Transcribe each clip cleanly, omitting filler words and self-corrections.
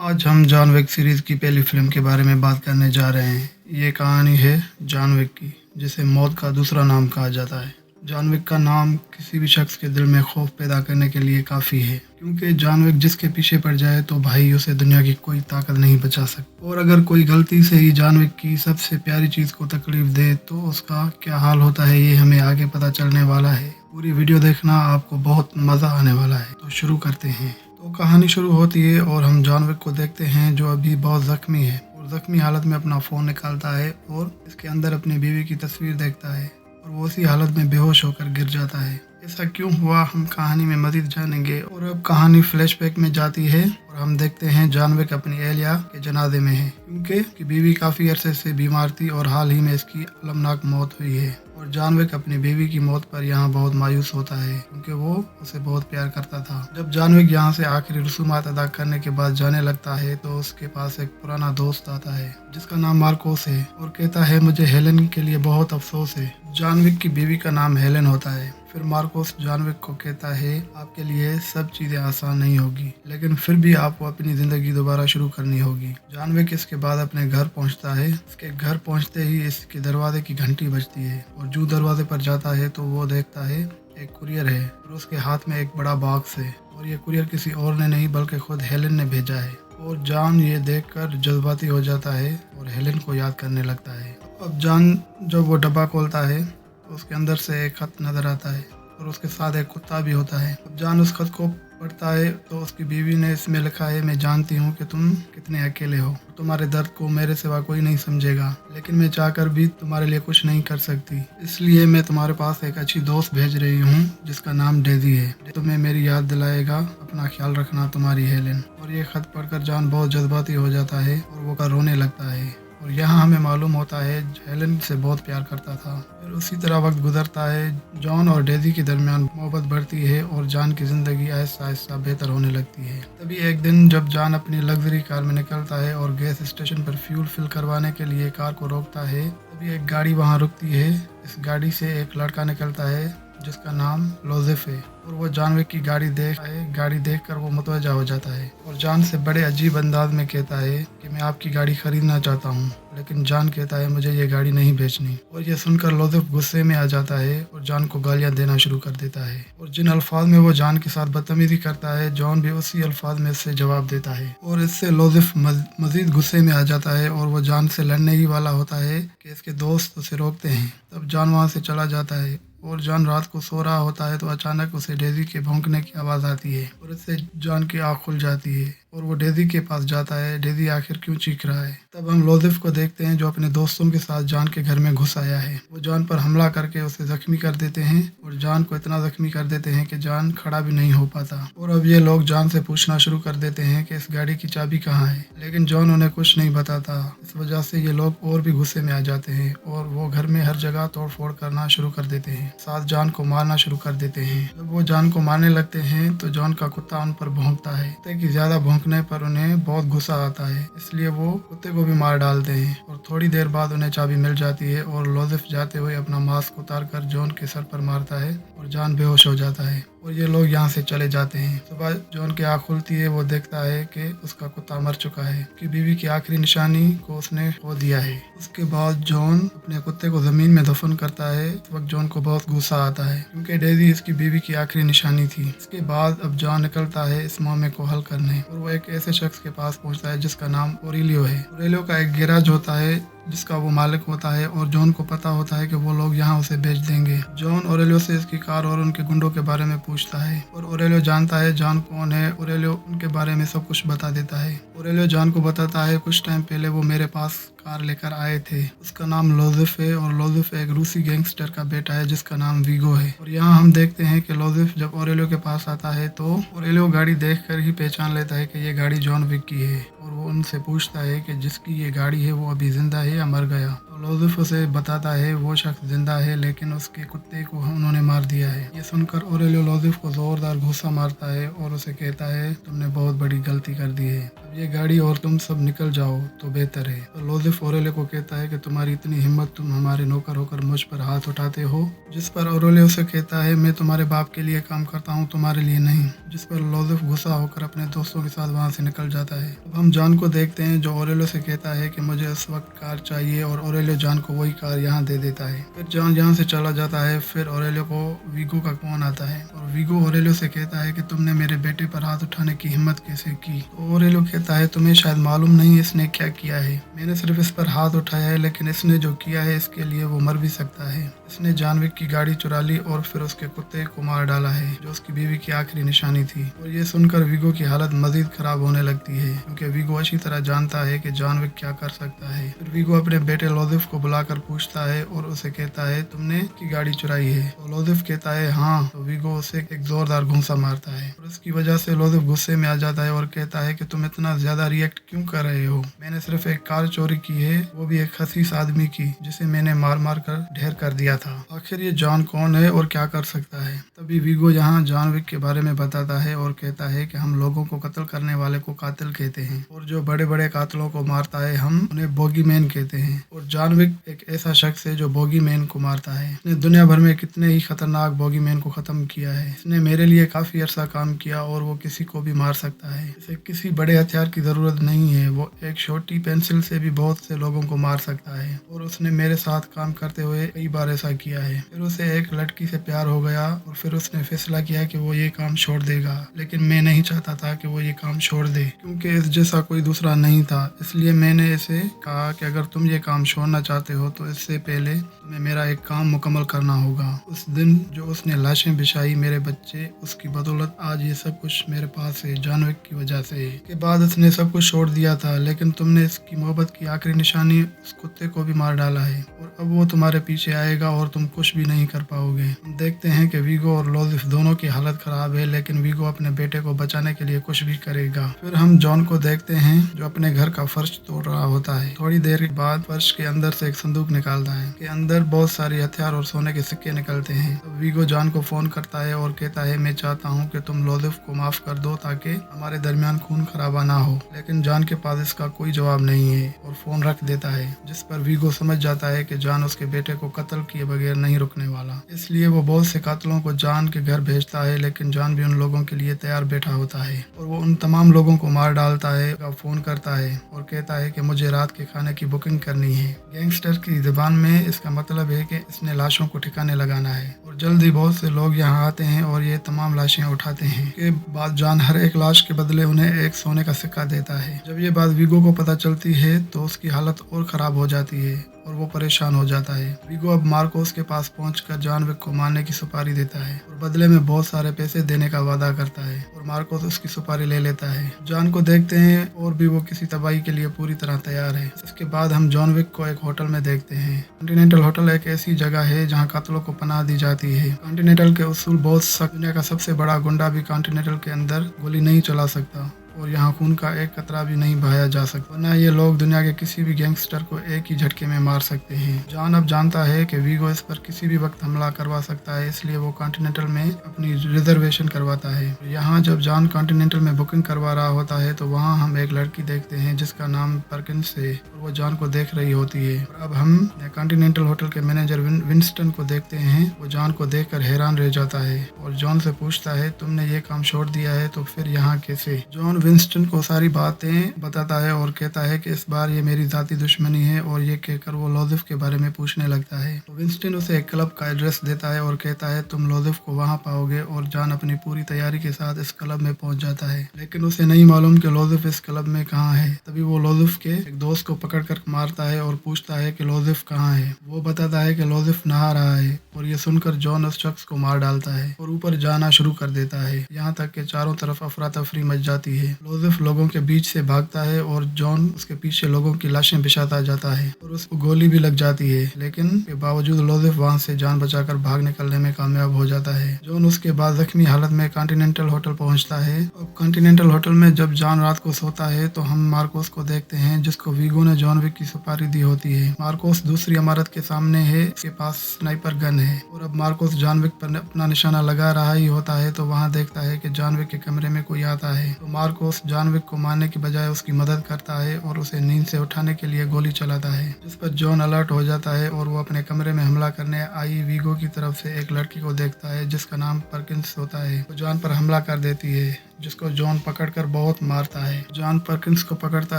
आज हम John Wick series की पहली फ़िल्म के बारे में बात करने जा रहे हैं। ये कहानी है जॉन विक की, जिसे मौत का दूसरा नाम कहा जाता है। जॉन विक का नाम किसी भी शख्स के दिल में खौफ पैदा करने के लिए काफ़ी है, क्योंकि जॉन विक जिसके पीछे पड़ जाए तो भाई उसे दुनिया की कोई ताकत नहीं बचा सकती। और अगर कोई गलती से ही जॉन विक की सबसे प्यारी चीज़ को तकलीफ दे तो उसका क्या हाल होता है, ये हमें आगे पता चलने वाला है। पूरी वीडियो देखना, आपको बहुत मज़ा आने वाला है। तो शुरू करते हैं। तो कहानी शुरू होती है और हम जॉन विक को देखते हैं, जो अभी बहुत ज़ख्मी है और ज़ख्मी हालत में अपना फ़ोन निकालता है और इसके अंदर अपनी बीवी की तस्वीर देखता है और वो उसी हालत में बेहोश होकर गिर जाता है। ऐसा क्यों हुआ, हम कहानी में मज़ीद जानेंगे। और अब कहानी फ्लैशबैक में जाती है और हम देखते हैं जॉन विक अपनी एहलिया के जनाजे में है, क्योंकि उसकी बीवी काफ़ी अरसे से बीमार थी और हाल ही में इसकी अलमनाक मौत हुई है। और जॉन विक अपनी बीवी की मौत पर यहाँ बहुत मायूस होता है, क्योंकि वो उसे बहुत प्यार करता था। जब जॉन विक यहाँ से आखिरी रसूमात अदा करने के बाद जाने लगता है तो उसके पास एक पुराना दोस्त आता है जिसका नाम मार्कोस है और कहता है, मुझे हेलेन के लिए बहुत अफसोस है। जॉन विक की बीवी का नाम हेलेन होता है। फिर मार्कोस जॉन विक को कहता है, आपके लिए सब चीज़ें आसान नहीं होगी, लेकिन फिर भी आपको अपनी ज़िंदगी दोबारा शुरू करनी होगी। जॉन विक इसके बाद अपने घर पहुंचता है। इसके घर पहुंचते ही इसके दरवाजे की घंटी बजती है और जो दरवाजे पर जाता है तो वो देखता है एक कुरियर है और उसके हाथ में एक बड़ा बॉक्स है और ये कुरियर किसी और ने नहीं बल्कि खुद हेलेन ने भेजा है। और जॉन ये देखकर जज्बाती हो जाता है और हेलेन को याद करने लगता है। अब जॉन जब वो डब्बा खोलता है तो उसके अंदर से एक खत नजर आता है और उसके साथ एक कुत्ता भी होता है। अब जॉन उस खत को पढ़ता है तो उसकी बीवी ने इसमें लिखा है, मैं जानती हूँ कि तुम कितने अकेले हो, तुम्हारे दर्द को मेरे सिवा कोई नहीं समझेगा, लेकिन मैं चाहकर भी तुम्हारे लिए कुछ नहीं कर सकती, इसलिए मैं तुम्हारे पास एक अच्छी दोस्त भेज रही हूँ जिसका नाम डेजी है, जो तुम्हें मेरी याद दिलाएगा। अपना ख्याल रखना, तुम्हारी हेलेन। और ये खत पढ़कर जॉन बहुत जज्बाती हो जाता है और वो रोने लगता है। और यहाँ हमें मालूम होता है हेलेन से बहुत प्यार करता था। फिर उसी तरह वक्त गुजरता है, जॉन और डेजी के दरमियान मोहब्बत बढ़ती है और जॉन की ज़िंदगी आहिस्ता आहिस्ता बेहतर होने लगती है। तभी एक दिन जब जॉन अपनी लग्जरी कार में निकलता है और गैस स्टेशन पर फ्यूल फिल करवाने के लिए कार को रोकता है, तभी एक गाड़ी वहाँ रुकती है। इस गाड़ी से एक लड़का निकलता है जिसका नाम लोजेफ है और वो जॉन विक की गाड़ी देखकर वो मुतवज्जा हो जाता है और जॉन से बड़े अजीब अंदाज में कहता है कि मैं आपकी गाड़ी खरीदना चाहता हूँ, लेकिन जॉन कहता है, मुझे ये गाड़ी नहीं बेचनी। और ये सुनकर लोजेफ गुस्से में आ जाता है और जॉन को गालियां देना शुरू कर देता है और जिन अल्फाज में वो जॉन के साथ बदतमीजी करता है, जॉन भी उसी अल्फाज में इससे जवाब देता है और इससे लोजेफ मजीद गुस्से में आ जाता है और वो जॉन से लड़ने ही वाला होता है कि इसके दोस्त उसे रोकते हैं। तब जॉन वहाँ से चला जाता है और जॉन रात को सो रहा होता है तो अचानक उसे डेजी के भौंकने की आवाज़ आती है और इससे जॉन की आँख खुल जाती है और वो डेजी के पास जाता है। डेजी आखिर क्यों चीख रहा है। तब हम लोजेफ को देखते हैं जो अपने दोस्तों के साथ जॉन के घर में घुस आया है। वो जॉन पर हमला करके उसे जख्मी कर देते हैं और जॉन को इतना जख्मी कर देते हैं कि जॉन खड़ा भी नहीं हो पाता। और अब ये लोग जॉन से पूछना शुरू कर देते हैं कि इस गाड़ी की चाबी कहाँ है, लेकिन जॉन उन्हें कुछ नहीं बताता। इस वजह से ये लोग और भी गुस्से में आ जाते हैं और वो घर में हर जगह तोड़ फोड़ करना शुरू कर देते हैं, साथ जॉन को मारना शुरू कर देते हैं। जब वो जॉन को मारने लगते हैं तो जॉन का कुत्ता उन पर भौंकता है। कुत्ते की ज्यादा भौंकने पर उन्हें बहुत गुस्सा आता है, इसलिए वो कुत्ते को भी मार डालते हैं और थोड़ी देर बाद उन्हें चाबी मिल जाती है और लोजेफ जाते हुए अपना मास्क उतार कर जॉन के सर पर मारता है और जॉन बेहोश हो जाता है और ये लोग यहाँ से चले जाते हैं। सुबह जॉन की आँख खुलती है, वो देखता है कि उसका कुत्ता मर चुका है, कि बीवी की आखिरी निशानी को उसने खो दिया है। उसके बाद जॉन अपने कुत्ते को जमीन में दफन करता है। इस वक्त जॉन को बहुत गुस्सा आता है, क्योंकि डेजी इसकी बीवी की आखिरी निशानी थी। इसके बाद अब जॉन निकलता है इस मामले को हल करने और वो एक ऐसे शख्स के पास पहुंचता है जिसका नाम ओरेलियो है। ओरेलियो का एक गैराज होता है जिसका वो मालिक होता है और जॉन को पता होता है कि वो लोग यहाँ उसे बेच देंगे। जॉन ओरेलियो से इसकी कार और उनके गुंडों के बारे में पूछता है और ओरेलियो जानता है जॉन कौन है। ओरेलियो उनके बारे में सब कुछ बता देता है। ओरेलियो जॉन को बताता है, कुछ टाइम पहले वो मेरे पास कार लेकर आए थे, उसका नाम लोजेफ है और लोजेफ एक रूसी गैंगस्टर का बेटा है जिसका नाम वीगो है। और यहाँ हम देखते हैं कि लोजेफ जब ओरेलियो के पास आता है तो ओरेलियो गाड़ी देखकर ही पहचान लेता है कि ये गाड़ी जॉन विक की है और वो उनसे पूछता है कि जिसकी ये गाड़ी है वो अभी जिंदा है या मर गया। तो लोजिफ उसे बताता है वो शख्स जिंदा है, लेकिन उसके कुत्ते को उन्होंने मार दिया है। ये सुनकर ऑरेलियो लोजिफ को जोरदार गुस्सा मारता है और उसे कहता है तुमने बहुत बड़ी गलती कर दी है, अब ये गाड़ी और तुम सब निकल जाओ तो बेहतर है। तो लोजिफ ऑरेलियो को कहता है कि तुम्हारी इतनी हिम्मत, तुम हमारे नौकर होकर मुझ पर हाथ उठाते हो। जिस पर ऑरेलियो से कहता है मैं तुम्हारे बाप के लिए काम करता हूँ, तुम्हारे लिए नहीं। जिस पर लोजिफ गुस्सा होकर अपने दोस्तों के साथ वहाँ से निकल जाता है। अब हम जॉन को देखते हैं जो ऑरेलियो से कहता है कि मुझे इस वक्त कार चाहिए और ऑरेलियो जॉन को वही कार यहाँ दे देता है। फिर जॉन यहाँ से चला जाता है। फिर ऑरेलियो को वीगो का फोन आता है और वीगो ऑरेलियो से कहता है कि तुमने मेरे बेटे पर हाथ उठाने की हिम्मत कैसे की। तो ऑरेलियो कहता है तुम्हें शायद मालूम नहीं इसने क्या किया है, मैंने सिर्फ इस पर हाथ उठाया है, लेकिन इसने जो किया है इसके लिए वो मर भी सकता है। इसने जॉन विक की गाड़ी चुरा ली और फिर उसके कुत्ते को मार डाला है जो उसकी बीवी की आखिरी निशानी थी। और ये सुनकर वीगो की हालत मजीद खराब होने लगती है क्योंकि वीगो अच्छी तरह जानता है कि जॉन विक क्या कर सकता है। फिर वीगो अपने बेटे लोजिफ को बुलाकर पूछता है और उसे कहता है तुमने की गाड़ी चुराई है। तो लोजिफ कहता है हाँ। तो वीगो उसे एक जोरदार घूंसा मारता है और उसकी वजह से लोजिफ गुस्से में आ जाता है और कहता है कि तुम इतना ज्यादा रिएक्ट क्यों कर रहे हो, मैंने सिर्फ एक कार चोरी की है, वो भी एक खसीस आदमी की जिसे मैंने मार मार कर ढेर कर दिया था। आखिर ये जॉन कौन है और क्या कर सकता है। तभी वीगो यहाँ जॉन विक के बारे में बताता है और कहता है कि हम लोगों को कत्ल करने वाले को कातिल कहते हैं और जो बड़े बड़े कातिलों को मारता है हम उन्हें बोगी मैन कहते हैं। और जॉन विक एक ऐसा शख्स है जो बोगी मैन को मारता है। इसने दुनिया भर में कितने ही खतरनाक बोगी मैन को खत्म किया है। इसने मेरे लिए काफी अरसा काम किया और वो किसी को भी मार सकता है। इसे किसी बड़े हथियार की जरूरत नहीं है, वो एक छोटी पेंसिल से भी बहुत से लोगों को मार सकता है और उसने मेरे साथ काम करते हुए कई बार ऐसा किया है। फिर उसे एक लड़की से प्यार हो गया और फिर उसने फैसला किया कि वो ये काम छोड़ देगा, लेकिन मैं नहीं चाहता था कि वो ये काम छोड़ दे क्योंकि इस जैसा कोई दूसरा नहीं था। इसलिए मैंने इसे कहा कि अगर तुम ये काम छोड़ना चाहते हो तो इससे पहले तुम्हें मेरा एक काम मुकम्मल करना होगा। उस दिन जो उसने लाशें बिछाई मेरे बच्चे, उसकी बदौलत आज ये सब कुछ मेरे पास है, जॉन विक की वजह से। के बाद उसने सब कुछ छोड़ दिया था, लेकिन तुमने इसकी मोहब्बत की आखिरी निशानी उस कुत्ते को भी मार डाला है और अब वो तुम्हारे पीछे आएगा और तुम कुछ भी नहीं कर पाओगे। हम देखते हैं कि वीगो और लोजिफ दोनों की हालत खराब है, लेकिन वीगो अपने बेटे को बचाने के लिए कुछ भी करेगा। फिर हम जॉन को देखते हैं जो अपने घर का फर्श तोड़ रहा होता है। थोड़ी देर के बाद फर्श के अंदर से एक संदूक निकालता है, के अंदर बहुत सारे हथियार और सोने के सिक्के निकलते हैं। तो वीगो जॉन को फोन करता है और कहता है मैं चाहता हूँ कि तुम लोजिफ को माफ कर दो ताकि हमारे दरमियान खून खराबा ना हो। लेकिन जॉन के पास इसका कोई जवाब नहीं है और फोन रख देता है, जिस पर वीगो समझ जाता है कि जॉन उसके बेटे को कत्ल किए बगैर नहीं रुकने वाला। इसलिए वो बहुत से कातिलों को जॉन के घर भेजता है, लेकिन जॉन भी उन लोगों के लिए तैयार बैठा होता है और वो उन तमाम लोगों को मार डालता है। फोन करता है और कहता है कि मुझे रात के खाने की बुकिंग करनी है। गैंगस्टर की जुबान में इसका मतलब है कि इसने लाशों को ठिकाने लगाना है और जल्द ही बहुत से लोग यहाँ आते हैं और ये तमाम लाशें उठाते हैं। के बाद जॉन हर एक लाश के बदले उन्हें एक सोने का सिक्का देता है। जब ये बात वीगो को पता चलती है तो उसकी हालत और खराब हो जाती है और वो परेशान हो जाता है। वीगो अब मार्कोस के पास पहुंचकर जॉन विक को मारने की सुपारी देता है और बदले में बहुत सारे पैसे देने का वादा करता है और मार्कोस उसकी सुपारी ले लेता है। जॉन को देखते हैं और भी वो किसी तबाही के लिए पूरी तरह तैयार है। इसके बाद हम जॉन विक को एक होटल में देखते हैं। कॉन्टिनेंटल होटल एक ऐसी जगह है जहाँ कातिलों को पनाह दी जाती है। कॉन्टिनेंटल के उसूल बहुत सख्त। दुनिया का सबसे बड़ा गुंडा भी कॉन्टिनेंटल के अंदर गोली नहीं चला सकता और यहाँ खून का एक कतरा भी नहीं बहाया जा सकता, वरना ये लोग दुनिया के किसी भी गैंगस्टर को एक ही झटके में मार सकते हैं। जॉन अब जानता है कि वीगो इस पर किसी भी वक्त हमला करवा सकता है, इसलिए वो कॉन्टिनेंटल में अपनी रिजर्वेशन करवाता है। यहाँ जब जॉन कॉन्टिनेंटल में बुकिंग करवा रहा होता है तो वहाँ हम एक लड़की देखते हैं जिसका नाम परकिंस है और वो जॉन को देख रही होती है। और अब हम कॉन्टिनेंटल होटल के मैनेजर विंस्टन को देखते हैं। वो जॉन को देख हैरान रह जाता है और जॉन से पूछता है तुमने ये काम छोड़ दिया है तो फिर यहाँ कैसे। जॉन विंस्टन को सारी बातें बताता है और कहता है कि इस बार ये मेरी जाती दुश्मनी है और ये कहकर वो लोजिफ के बारे में पूछने लगता है। तो विंस्टन उसे एक क्लब का एड्रेस देता है और कहता है तुम लोजिफ को वहाँ पाओगे और जॉन अपनी पूरी तैयारी के साथ इस क्लब में पहुंच जाता है, लेकिन उसे नहीं मालूम कि लोजिफ इस क्लब में कहाँ है। तभी वो लोजिफ के एक दोस्त को पकड़ कर मारता है और पूछता है कि लोजिफ कहाँ है। वो बताता है कि लोजिफ नहा रहा है और ये सुनकर जॉन उस शख्स को मार डालता है और ऊपर जाना शुरू कर देता है। यहाँ तक कि चारों तरफ अफरा तफरी मच जाती है। जोसेफ लोगों के बीच से भागता है और जॉन उसके पीछे लोगों की लाशें बिछाता जाता है और उसको गोली भी लग जाती है, लेकिन के बावजूद जोसेफ वहां से जान बचाकर भाग निकलने में कामयाब हो जाता है। जॉन उसके बाद जख्मी हालत में कॉन्टिनेंटल होटल पहुंचता है। अब कॉन्टिनेंटल होटल में जब जॉन रात को सोता है तो हम मार्कोस को देखते हैं, जिसको वीगो ने जॉन विक की सुपारी दी होती है। मार्कोस दूसरी इमारत के सामने है, उसके पास स्नाइपर गन है और अब मार्कोस जॉन विक पर अपना निशाना लगा रहा ही होता है तो वहां देखता है कि जॉन विक के कमरे में कोई आता है। तो मार्कोस जॉन विक को मारने की बजाय उसकी मदद करता है और उसे नींद से उठाने के लिए गोली चलाता है, जिस पर जॉन अलर्ट हो जाता है और वो अपने कमरे में हमला करने आई वीगो की तरफ से एक लड़की को देखता है जिसका नाम परकिंस होता है। वो जॉन पर हमला कर देती है, जिसको जॉन पकड़कर बहुत मारता है। जॉन परकिंस को पकड़ता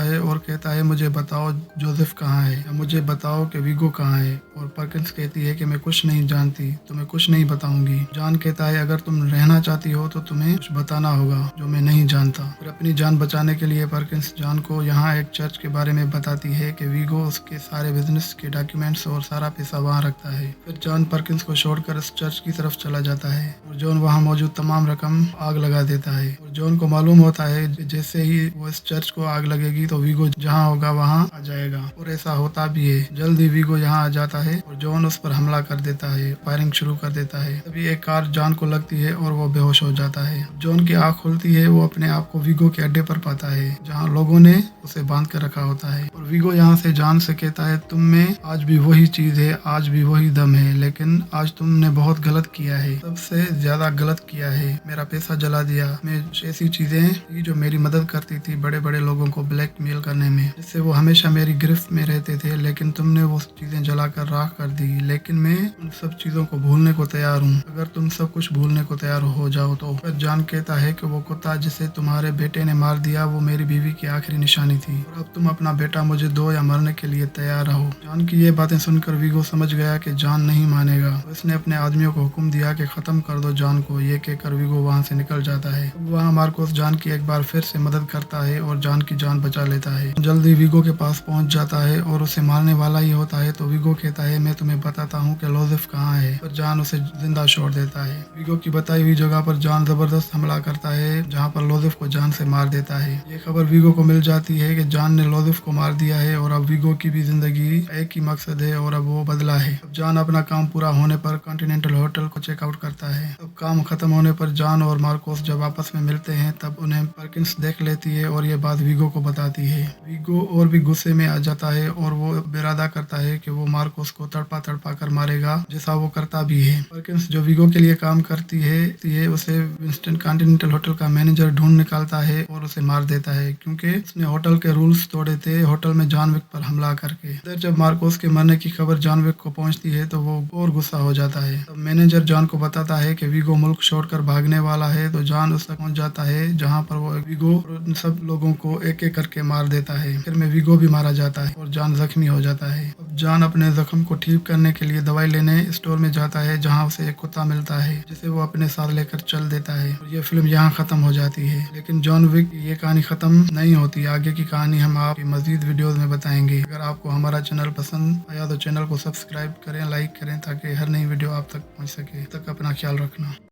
है और कहता है, मुझे बताओ जोसेफ कहाँ है, या मुझे बताओ कि वीगो कहाँ है। और परकिंस कहती है कि मैं कुछ नहीं जानती, तुम्हें कुछ नहीं बताऊंगी। जॉन कहता है, अगर तुम रहना चाहती हो तो तुम्हें कुछ बताना होगा जो मैं नहीं जानता। फिर अपनी जान बचाने के लिए परकिंस जॉन को यहाँ एक चर्च के बारे में बताती है कि वीगो उसके सारे बिजनेस के डॉक्यूमेंट्स और सारा पैसा वहाँ रखता है। फिर जॉन परकिंस को छोड़कर इस चर्च की तरफ चला जाता है और जॉन वहाँ मौजूद तमाम रकम आग लगा देता है। और जॉन को मालूम होता है जैसे ही वो इस चर्च को आग लगेगी तो वीगो जहाँ होगा वहाँ आ जाएगा, और ऐसा होता भी है। जल्द ही वीगो यहाँ आ जाता है और जॉन उस पर हमला कर देता है, फायरिंग शुरू कर देता है। तभी एक कार जॉन को लगती है और वो बेहोश हो जाता है। जॉन की आँख खुलती है, वो अपने आप को वीगो के अड्डे पर पाता है जहाँ लोगों ने उसे बांध कर रखा होता है। और वीगो यहाँ से जॉन से कहता है, तुम में आज भी वही चीज है, आज भी वही दम है, लेकिन आज तुमने बहुत गलत किया है, सबसे ज्यादा गलत किया है। मेरा पैसा जला दिया, मैं ऐसी चीजें थी जो मेरी मदद करती थी बड़े बड़े लोगों को ब्लैकमेल करने में, जिससे वो हमेशा मेरी गिरफ्त में रहते थे, लेकिन तुमने वो चीजें जलाकर राख कर दी। लेकिन मैं उन सब चीजों को भूलने को तैयार हूँ, अगर तुम सब कुछ भूलने को तैयार हो जाओ तो। फिर जॉन कहता है कि वो कुत्ता जिसे तुम्हारे बेटे ने मार दिया वो मेरी बीवी की आखिरी निशानी थी, और अब तुम अपना बेटा मुझे दो या मरने के लिए तैयार रहो। जॉन की ये बातें सुनकर वीगो समझ गया कि जॉन नहीं मानेगा, तो इसने अपने आदमियों को हुक्म दिया कि खत्म कर दो जॉन को। ये कहकर वीगो वहाँ से निकल जाता है। वहाँ मार्कोस जॉन की एक बार फिर से मदद करता है और जॉन की जान बचा लेता है। जल्दी वीगो के पास पहुंच जाता है और उसे मारने वाला ही होता है तो वीगो कहता है, मैं तुम्हें बताता हूँ कि जोसेफ कहाँ है। पर जॉन उसे जिंदा छोड़ देता है। वीगो की बताई हुई जगह पर जॉन जबरदस्त हमला करता है, जहाँ पर जोसेफ को जान से मार देता है। ये खबर वीगो को मिल जाती है कि जॉन ने जोसेफ को मार दिया है और अब वीगो की भी जिंदगी एक ही मकसद है और अब वो बदला है। अब जॉन अपना काम पूरा होने पर कॉन्टिनेंटल होटल को चेकआउट करता है। अब काम खत्म होने पर जॉन और मार्कोस जब आपस में मिलते हैं तब उन्हें परकिंस देख लेती है और ये बात वीगो को बताती है। वीगो और भी गुस्से में आ जाता है और वो इरादा करता है कि वो मार्कोस को तड़पा तड़पा कर मारेगा, जैसा वो करता भी है। परकिंस जो वीगो के लिए काम करती है उसे विंस्टन कॉन्टिनेंटल होटल का मैनेजर ढूंढ निकालता है और उसे मार देता है, क्योंकि उसने होटल के रूल्स तोड़े थे होटल में जॉन विक पर हमला करके। इधर जब मार्कोस के मरने की खबर जॉन विक को पहुंचती है तो वो और गुस्सा हो जाता है। तब मैनेजर जॉन को बताता है कि वीगो मुल्क छोड़कर भागने वाला है, तो जॉन उस तक पहुंच जाता है जहाँ पर वो वीगो सब लोगों को एक एक करके मार देता है। फिर में वीगो भी मारा जाता है और जॉन जख्मी हो जाता है। अब जॉन अपने जख्म को ठीक करने के लिए दवाई लेने स्टोर में जाता है, जहाँ उसे एक कुत्ता मिलता है जिसे वो अपने साथ लेकर चल देता है। और ये फिल्म यहाँ खत्म हो जाती है। लेकिन जॉन विक ये कहानी खत्म नहीं होती, आगे की कहानी हम आपकी मजीद वीडियोस में बताएंगे। अगर आपको हमारा चैनल पसंद आया तो चैनल को सब्सक्राइब करें, लाइक करें, ताकि हर नई वीडियो आप तक पहुँच सके। तब तक अपना ख्याल रखना।